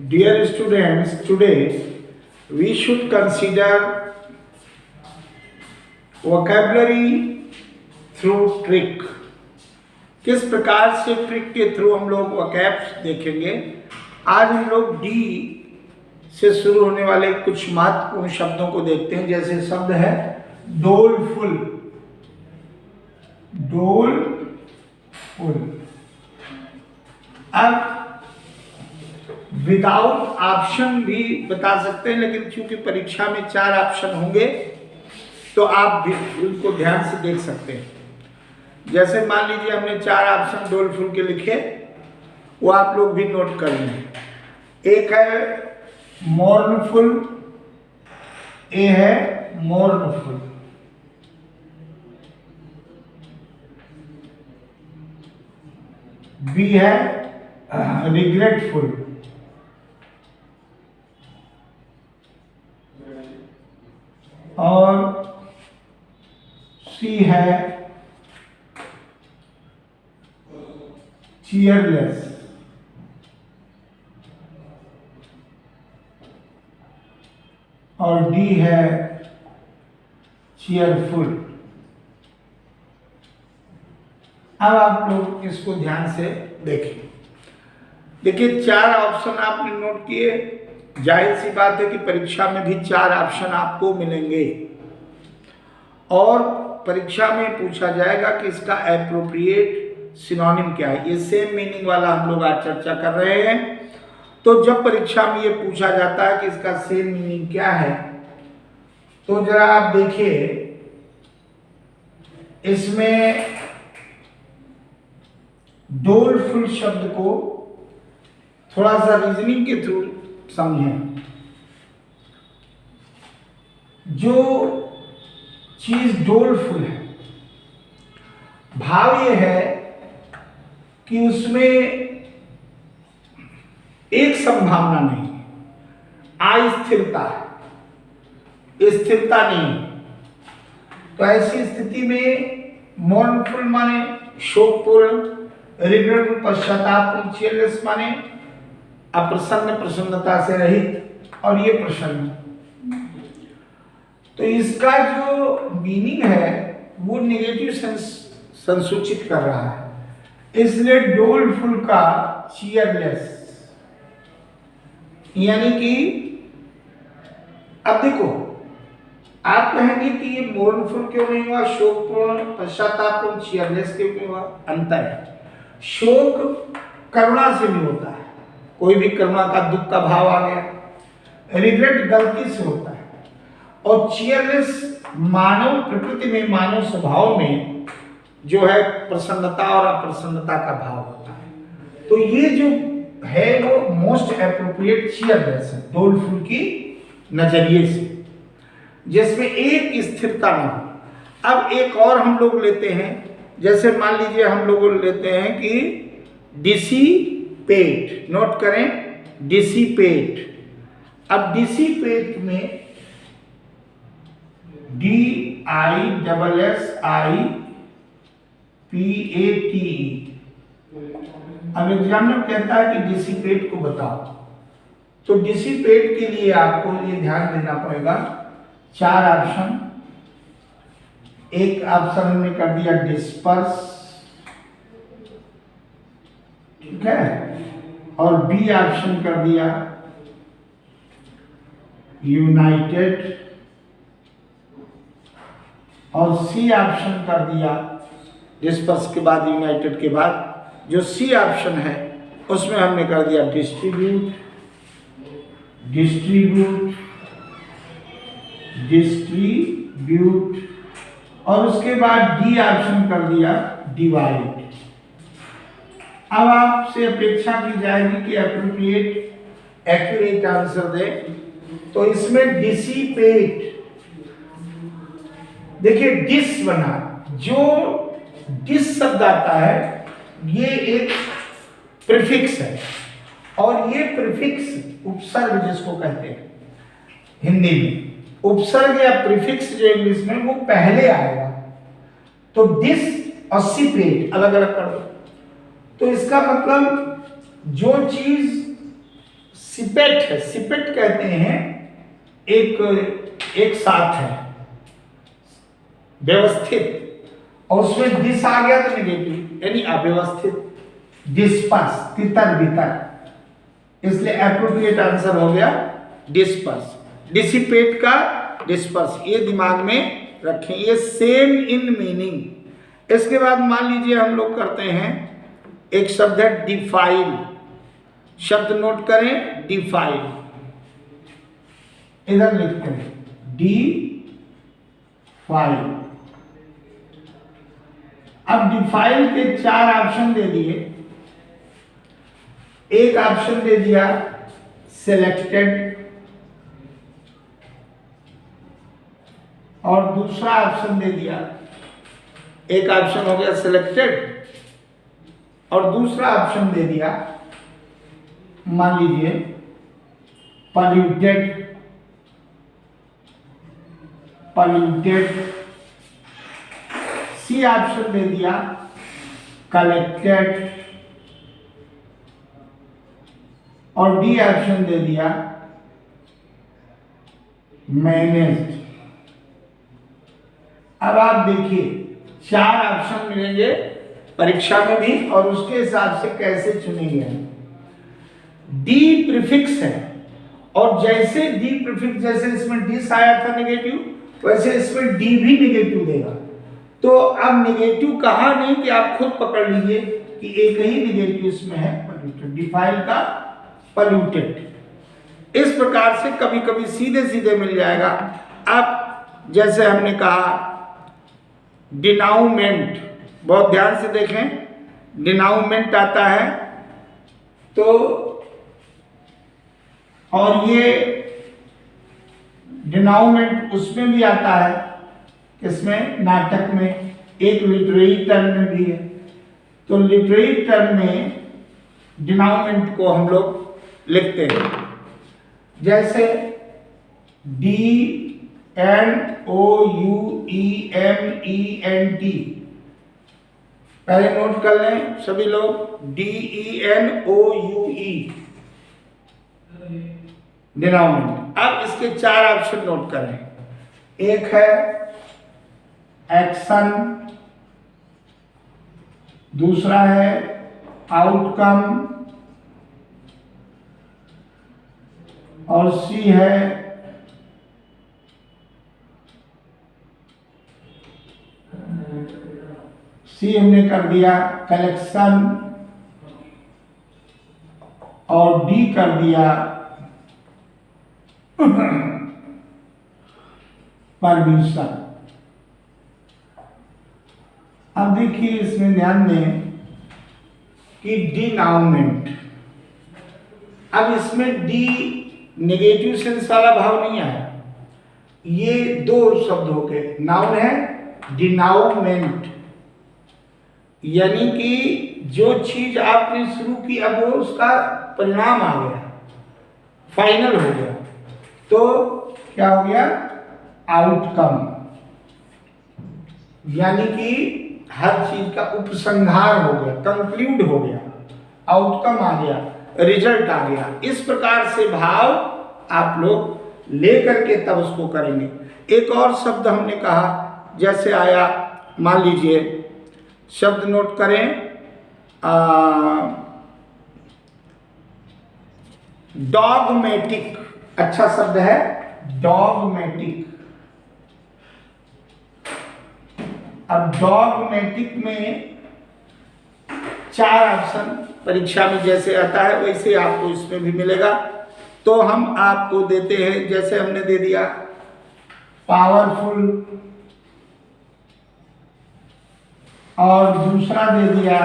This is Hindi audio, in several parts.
Dear students, today we should consider vocabulary through trick. किस प्रकार से ट्रिक के थ्रू हम लोग वोकैब्स देखेंगे। आज हम लोग डी से शुरू होने वाले कुछ महत्वपूर्ण शब्दों को देखते हैं। जैसे शब्द है डोलफुल, डोलफुल। अब विदाउट ऑप्शन भी बता सकते हैं, लेकिन चूंकि परीक्षा में 4 ऑप्शन होंगे तो आप भी उनको ध्यान से देख सकते हैं। जैसे मान लीजिए हमने 4 ऑप्शन डोलफुल के लिखे, वो आप लोग भी नोट कर लें। एक है मोर्नफुल, ए है मोर्नफुल, बी है रिग्रेटफुल, और सी है चीयरलेस, और डी है चीयरफुल। अब आप लोग इसको ध्यान से देखें। देखिए 4 ऑप्शन आपने नोट किए। जाहिर सी बात है कि परीक्षा में भी 4 ऑप्शन आपको मिलेंगे और परीक्षा में पूछा जाएगा कि इसका एप्रोप्रिएट सिनोनिम क्या है। ये सेम मीनिंग वाला हम लोग आज चर्चा कर रहे हैं। तो जब परीक्षा में ये पूछा जाता है कि इसका सेम मीनिंग क्या है, तो जरा आप देखिए, इसमें डोलफुल शब्द को थोड़ा सा रीजनिंग के थ्रू समझें। जो चीज डोलफुल है, भाव ये है कि उसमें एक संभावना नहीं है, अस्थिरता है, स्थिरता नहीं है। तो ऐसी स्थिति में मोर्नफुल माने शोकपूर्ण, रिग्रेटफुल पश्चातापपूर्ण, चीयरलेस माने अप्रसन्न, प्रसन्नता से रहित, और ये प्रसन्न। तो इसका जो मीनिंग है वो नेगेटिव सेंस संसूचित कर रहा है, इसलिए डोलफुल का चीयरलेस। यानी कि अब देखो, आप कहेंगे कि ये मोर्नफुल क्यों नहीं हुआ, शोकपूर्ण, पश्चातापपूर्ण, चीयरलेस क्यों नहीं हुआ। अंतर है, शोक करुणा से नहीं होता है, कोई भी करुणा का, दुख का भाव आ गया। रिग्रेट गलती से होता है, और चीयरलेस मानव प्रकृति में, मानव स्वभाव में जो है प्रसन्नता और अप्रसन्नता का भाव होता है। तो ये जो है वो मोस्ट एप्रोप्रिएट चीयरलेस है डोलफुल की नजरिए से, जिसमें एक स्थिरता न हो। अब एक और हम लोग लेते हैं। जैसे मान लीजिए हम लोग लेते हैं कि डिसिपेट, नोट करें डिसिपेट। अब डिसिपेट में DISSIPATE। अब एग्जामिनर कहता है कि डिसिपेट को बताओ, तो डिसिपेट के लिए आपको ये ध्यान देना पड़ेगा। 4 ऑप्शन, एक ऑप्शन हमने कर दिया डिस्पर्स, ठीक है, और बी ऑप्शन कर दिया यूनाइटेड, और सी ऑप्शन कर दिया डिस्पर्स के बाद, यूनाइटेड के बाद जो सी ऑप्शन है उसमें हमने कर दिया डिस्ट्रीब्यूट, डिस्ट्रीब्यूट, डिस्ट्रीब्यूट, और उसके बाद डी ऑप्शन कर दिया डिवाइड। अब आपसे अपेक्षा की जाएगी कि एप्रोप्रिएट एक्यूरेट आंसर दे। तो इसमें डिसिपेट, देखिए डिस बना, जो डिस शब्द आता है ये एक प्रीफिक्स है, और ये प्रीफिक्स उपसर्ग जिसको कहते हैं हिंदी में, उपसर्ग या प्रीफिक्स जो इंग्लिश में, वो पहले आएगा। तो डिस और सिपेट अलग अलग कर दो। तो इसका मतलब जो चीज सिपेट है, सिपेट कहते हैं एक साथ है व्यवस्थित, और उसमें डिस आ गया तो नेगेटिव यानी अव्यवस्थित, डिस्पर्स, तितर बितर, इसलिए एप्रोप्रिएट आंसर हो गया डिस्पर्स। डिसिपेट का डिस्पर्स, ये दिमाग में रखें, ये सेम इन मीनिंग। इसके बाद मान लीजिए हम लोग करते हैं एक शब्द है डिफाइल, शब्द नोट करें डिफाइल, इधर लिखते हैं डी फाइल। अब डिफाइल के 4 ऑप्शन दे दिए, एक ऑप्शन दे दिया सिलेक्टेड, और दूसरा ऑप्शन दे दिया, एक ऑप्शन हो गया सिलेक्टेड और दूसरा ऑप्शन दे दिया मान लीजिए पॉल्यूटेड, पॉल्यूटेड। सी ऑप्शन दे दिया कलेक्टेड, और डी ऑप्शन दे दिया मैनेज्ड। अब आप देखिए 4 ऑप्शन मिलेंगे परीक्षा में भी, और उसके हिसाब से कैसे चुनेंगे हम। डी प्रीफिक्स है, और जैसे डी प्रीफिक्स, जैसे इसमें डिस आया था नेगेटिव, वैसे इसमें डी भी नेगेटिव देगा। तो अब नेगेटिव कहा नहीं कि आप खुद पकड़ लीजिए कि एक ही नेगेटिव इसमें है, पॉल्यूटेड, डिफाइल का पॉल्यूटेड। इस प्रकार से कभी कभी सीधे सीधे मिल जाएगा। अब जैसे हमने कहा डिनाउमेंट, बहुत ध्यान से देखें, डिनाउमेंट आता है तो, और ये डिनाउमेंट उसमें भी आता है, किसमें, नाटक में, एक लिटरेरी टर्म में भी है। तो लिटरेरी टर्म में डिनाउमेंट को हम लोग लिखते हैं, जैसे DNOUEMENT, पहले नोट कर लें सभी लोग, DENOUE, डिनाउमेंट। अब इसके 4 ऑप्शन नोट करें, एक है एक्शन, दूसरा है आउटकम, और सी है हमने कर दिया कलेक्शन, और डी कर दिया परमिशन। अब देखिए इसमें ध्यान दें कि डिनाउमेंट, अब इसमें डी नेगेटिव सेंस वाला भाव नहीं आया, ये 2 शब्द हो गए, नाउन है डिनाउमेंट, यानी कि जो चीज आपने शुरू की अब वो उसका परिणाम आ गया, फाइनल हो गया, तो क्या हो गया, आउटकम, यानी कि हर चीज का उपसंहार हो गया, कंक्लूड हो गया, आउटकम आ गया, रिजल्ट आ गया। इस प्रकार से भाव आप लोग लेकर के तब उसको करेंगे। एक और शब्द हमने कहा, जैसे आया, मान लीजिए शब्द नोट करें, डॉगमेटिक, अच्छा शब्द है डॉगमेटिक। अब डॉगमेटिक में 4 ऑप्शन परीक्षा में जैसे आता है वैसे आपको इसमें भी मिलेगा। तो हम आपको देते हैं, जैसे हमने दे दिया पावरफुल, और दूसरा दे दिया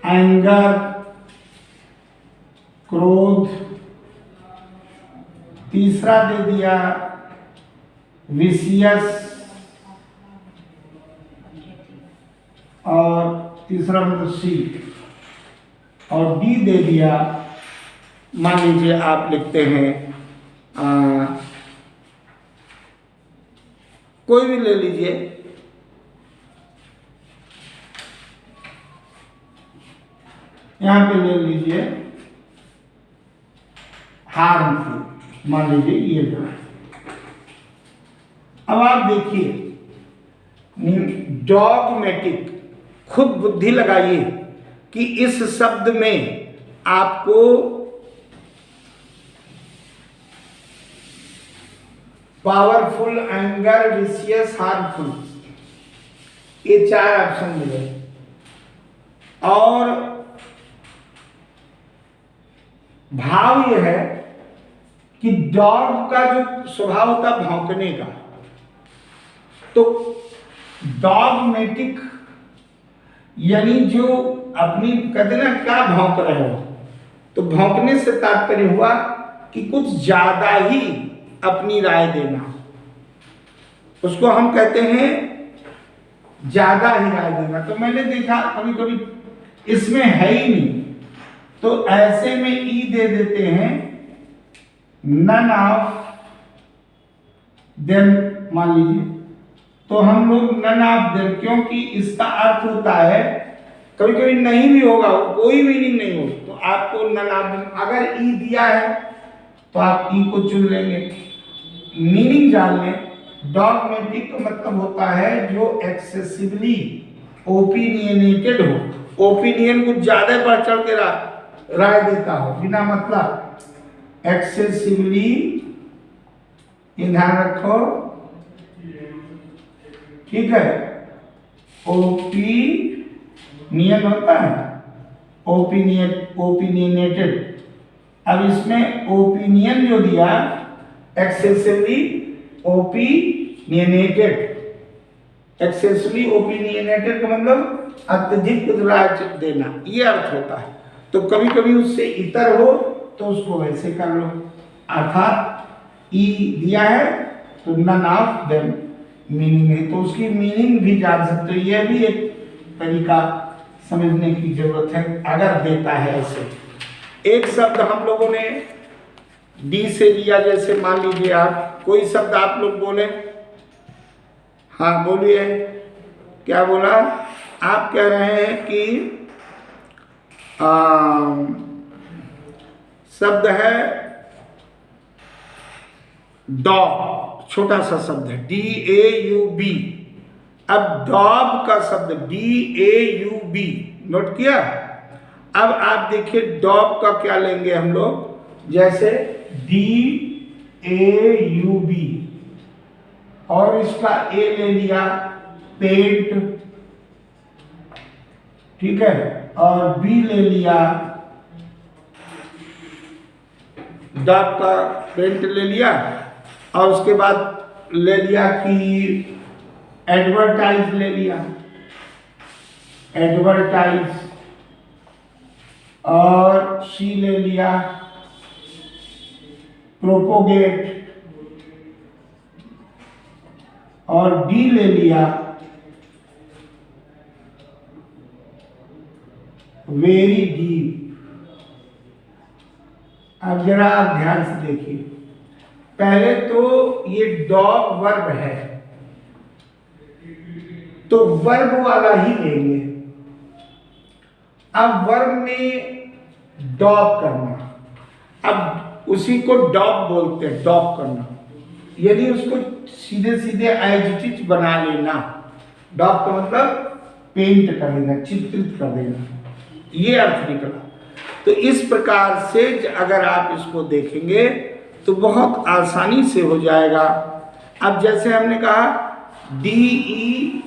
एंगर, क्रोध, तीसरा दे दिया विशियस, और तीसरा मतलब सी, और डी दे दिया, मान लीजिए आप लिखते हैं कोई भी ले लीजिए, यहां पे ले लीजिए हार्मफुल, मान लीजिए ये लो। अब आप देखिए डॉगमेटिक, खुद बुद्धि लगाइए कि इस शब्द में आपको पावरफुल, एंगर, विशियस, हार्मफुल, ये 4 ऑप्शन मिले। और भाव यह है कि डॉग का जो स्वभाव होता है भौंकने का, तो डॉगमेटिक यानी जो अपनी कहते ना क्या भौंक रहे हो, तो भौंकने से तात्पर्य हुआ कि कुछ ज्यादा ही अपनी राय देना, उसको हम कहते हैं ज्यादा ही राय देना। तो मैंने देखा कभी कभी इसमें है ही नहीं, तो ऐसे में ई दे देते हैं, नन ऑफ देम मान लीजिए, तो हम लोग नन ऑफ देम, क्योंकि इसका अर्थ होता है कभी कभी नहीं भी होगा, कोई मीनिंग नहीं हो, तो आपको नन ऑफ देम, अगर ई दिया है तो आप ई को चुन लेंगे, मीनिंग जान लें। डॉगमेटिक का मतलब होता है जो एक्सेसिवली ओपिनियनेटेड हो, ओपिनियन कुछ ज्यादा बढ़ चढ़ के राय देता हो बिना मतलब, एक्सेसिवली, ध्यान रखो, ठीक है, ओपिनियन होता है, ओपिनियनेटेड। अब इसमें ओपिनियन जो दिया, एक्सेसिवली ओपिनियनेटेड, एक्सेसिवली ओपिनियनेटेड का मतलब अत्यधिक राय देना, ये अर्थ होता है। तो कभी कभी उससे इतर हो तो उसको वैसे कर लो, अर्थात ई दिया है तो नन ऑफ देम मीनिंग है, तो उसकी मीनिंग भी जान सकते हो, यह भी एक तरीका समझने की जरूरत है अगर देता है ऐसे। एक शब्द हम लोगों ने डी से लिया, जैसे मान लीजिए आप कोई शब्द आप लोग बोले, हाँ बोलिए, क्या बोला? आप कह रहे हैं कि शब्द है डॉग, छोटा सा शब्द है DAUB। अब डॉग का शब्द DAUB नोट किया। अब आप देखिए डॉग का क्या लेंगे हम लोग, जैसे DAUB और इसका ए ले लिया पेंट, ठीक है, और बी ले लिया, डॉग का पेंट ले लिया, और उसके बाद ले लिया कि एडवर्टाइज ले लिया, एडवर्टाइज, और सी ले लिया प्रोपोगेट, और डी ले लिया वेरी डीप। अब जरा आप ध्यान से देखिए, पहले तो ये डॉग वर्ब है, तो वर्ब वाला ही लेंगे। अब वर्ब में डॉग करना, अब उसी को डॉग बोलते हैं, डॉग करना, यदि उसको सीधे सीधे एज इट इज बना लेना, डॉग का मतलब पेंट कर देना, चित्रित कर देना, ये अर्थ निकला। तो इस प्रकार से अगर आप इसको देखेंगे तो बहुत आसानी से हो जाएगा। अब जैसे हमने कहा DEIFY,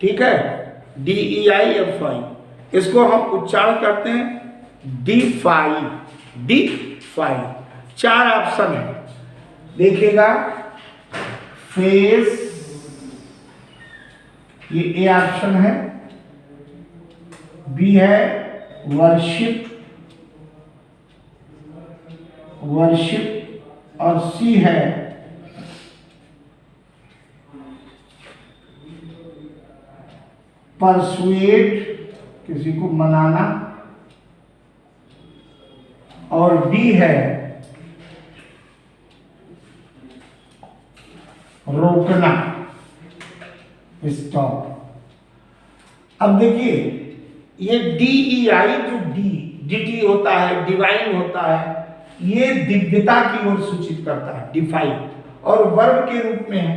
ठीक है, DEIFY, इसको हम उच्चारण करते हैं डिफाई, डिफाई। 4 ऑप्शन है, देखिएगा, फेस, ये ए ऑप्शन है, बी है वर्शिप, वर्शिप, और सी है परसुएट, किसी को मनाना, और डी है रोकना, स्टॉप। अब देखिए ये DEI जो डिटी होता है, डिवाइन होता है, ये दिव्यता की ओर सूचित करता है, डिफाइन, और वर्ब के रूप में है।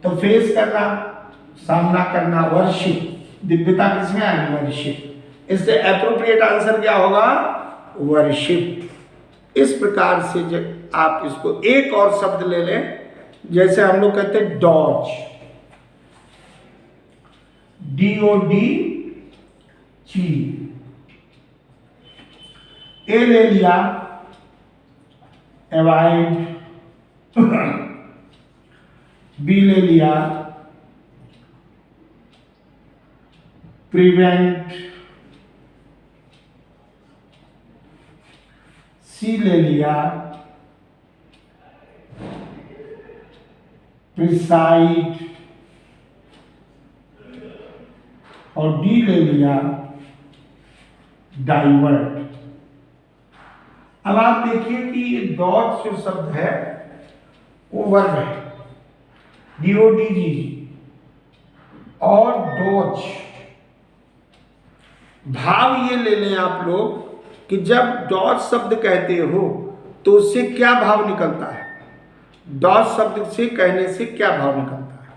तो फेस करना, सामना करना, वर्शिप, दिव्यता किसमें आएगी? वर्शिप। इसलिए एप्रोप्रिएट आंसर क्या होगा? वर्शिप। इस प्रकार से जब आप इसको एक और शब्द ले लें, जैसे हम लोग कहते हैं डॉज, DOD, ची, ए ले लिया अवॉइड, बी ले लिया प्रिवेंट, सी ले लिया प्रिसाइड, और डी ले लिया डाइवर्ट। अब आप देखिए कि ये डॉज जो शब्द है वो वर्ब है, DODG, और डॉज। भाव ये ले लें आप लोग कि जब डॉज शब्द कहते हो तो उससे क्या भाव निकलता है? डॉज शब्द से कहने से क्या भाव निकलता है?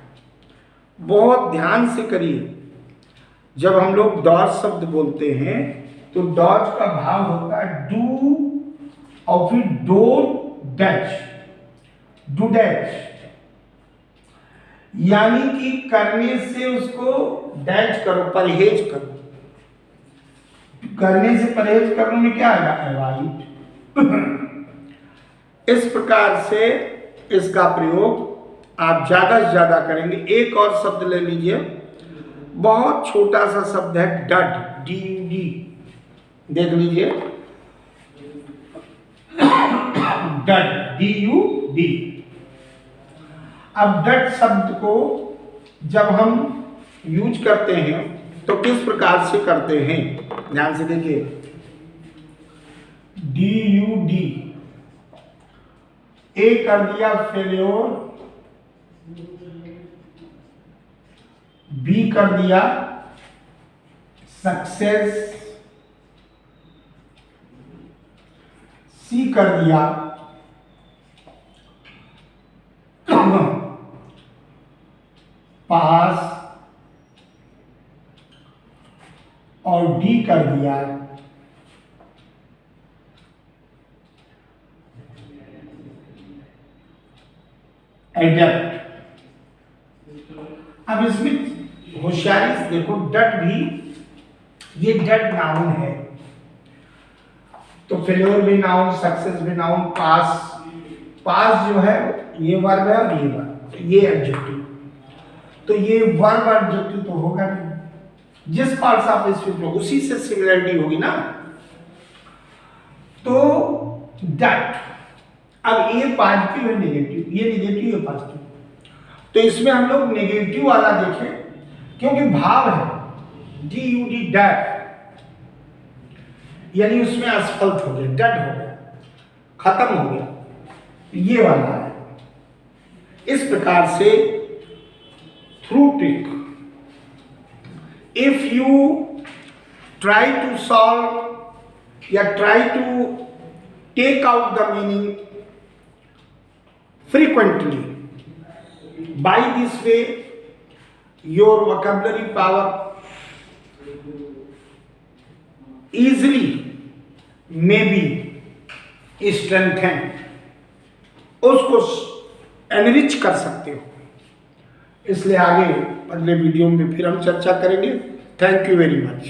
बहुत ध्यान से करिए। जब हम लोग डॉज शब्द बोलते हैं तो डॉज का भाव होता है डू और फिर डोंट डैश, डू डैश, यानी कि करने से उसको डैश करो, परहेज करो। करने से परहेज करने में क्या आएगा? अवॉइड। इस प्रकार से इसका प्रयोग आप ज्यादा से ज्यादा करेंगे। एक और शब्द ले लीजिए, बहुत छोटा सा शब्द है डड, DUD, देख लीजिए डड, DUD। अब डड शब्द को जब हम यूज करते हैं तो किस प्रकार से करते हैं? ध्यान से देखिए, DUD, ए कर दिया फेल्योर, बी कर दिया सक्सेस, सी कर दिया पास, और डी कर दिया एडेप्ट। अब इसमें होशियारी से देखो, डट भी, ये डट नाउन है तो फेल्योर भी नाउन, सक्सेस भी नाउन, पास जो है ये वर्ब है और ये वर्ब, ये एडजेक्टिव। तो ये वर्ब एडजेक्टिव तो होगा नहीं, जिस पार्ट से आप इसमें उसी से सिमिलरिटी होगी ना। तो डट, अब ये पॉजिटिव है नेगेटिव, ये नेगेटिव है पॉजिटिव, तो इसमें हम लोग नेगेटिव वाला देखें क्योंकि भाव है DUD, डट, यानी उसमें असफलत हो गया, डट हो गया, खत्म हो गया, ये वाला है। इस प्रकार से through trick, if you try to solve या try to take out the meaning frequently, by this way your vocabulary power easily may be strengthened, उसको एनरिच कर सकते हो। इसलिए आगे अगले वीडियो में फिर हम चर्चा करेंगे। Thank you very much.